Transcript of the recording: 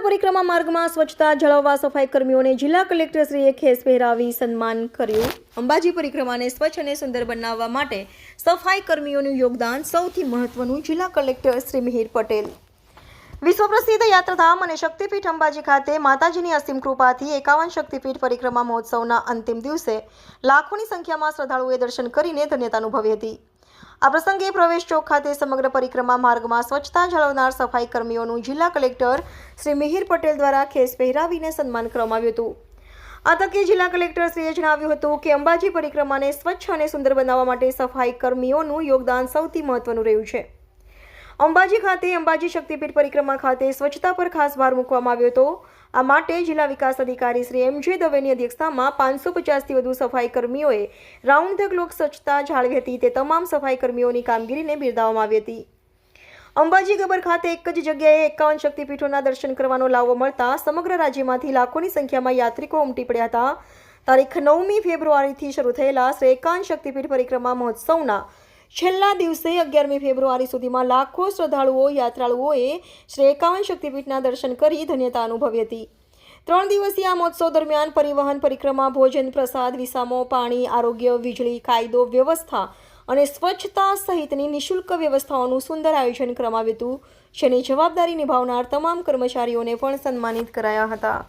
પરિક્રમા માર્ગમાં સ્વચ્છતા જાળવવા સફાઈ કર્મીઓને જિલ્લા કલેક્ટરશ્રીએ ખેસ પહેરાવી સન્માન કર્યું। અંબાજી પરિક્રમાને સ્વચ્છ અને સુંદર બનાવવા માટે સફાઈ કર્મીઓનું યોગદાન સૌથી મહત્વનું, જિલ્લા કલેક્ટર શ્રી મિહિર પટેલ। વિશ્વ પ્રસિદ્ધ યાત્રાધામ અને શક્તિપીઠ અંબાજી ખાતે માતાજીની અસીમ કૃપાથી 51 શક્તિપીઠ પરિક્રમા મહોત્સવના અંતિમ દિવસે લાખોની સંખ્યામાં શ્રદ્ધાળુઓએ દર્શન કરીને ધન્યતા અનુભવી હતી। આ પ્રસંગે પ્રવેશ ચોક ખાતે સમગ્ર પરિક્રમા માર્ગમાં સ્વચ્છતા જાળવનાર સફાઈ કર્મીઓનું જિલ્લા કલેક્ટર શ્રી મિહિર પટેલ દ્વારા ખેસ પહેરાવીને સન્માન કરવામાં આવ્યું હતું। આ તકે જિલ્લા કલેક્ટરશ્રીએ જણાવ્યું હતું કે અંબાજી પરિક્રમાને સ્વચ્છ અને સુંદર બનાવવા માટે સફાઈ કર્મીઓનું યોગદાન સૌથી મહત્વનું રહ્યું છે। અંબાજી ખાતે અંબાજી શક્તિપીઠ પરિક્રમા ખાતે સ્વચ્છતા પર ખાસ ભાર મૂકવામાં આવ્યો હતો। આ માટે જિલ્લા વિકાસ અધિકારી શ્રી એમ.જે. દવેની અધ્યક્ષતામાં 550થી વધુ સફાઈ કર્મીઓએ રાઉન્ડ ધ ક્લોક સ્વચ્છતા જાળવી હતી। તે તમામ સફાઈ કર્મીઓની કામગીરીને બિરદાવવામાં આવી હતી। અંબાજી ગબર ખાતે એક જ જગ્યાએ 51 શક્તિપીઠોના દર્શન કરવાનો લાવો મળતા સમગ્ર રાજ્યમાંથી લાખોની સંખ્યામાં યાત્રિકો ઉમટી પડ્યા હતા। તારીખ 9મી ફેબ્રુઆરીથી શરૂ થયેલા શ્રી 51 શક્તિપીઠ પરિક્રમા મહોત્સવના છેલ્લા દિવસે 11મી ફેબ્રુઆરી સુધીમાં લાખો શ્રદ્ધાળુઓ યાત્રાળુઓએ શ્રી 51 શક્તિપીઠના દર્શન કરી ધન્યતા અનુભવી હતી। 3 દિવસીય આ મહોત્સવ દરમિયાન પરિવહન, પરિક્રમા, ભોજન, પ્રસાદ, વિસામો, પાણી, આરોગ્ય, વીજળી, કાયદો વ્યવસ્થા અને સ્વચ્છતા સહિતની નિઃશુલ્ક વ્યવસ્થાઓનું સુંદર આયોજન કરવામાં આવ્યું હતું, જેની જવાબદારી નિભાવનાર તમામ કર્મચારીઓને પણ સન્માનિત કરાયા હતા।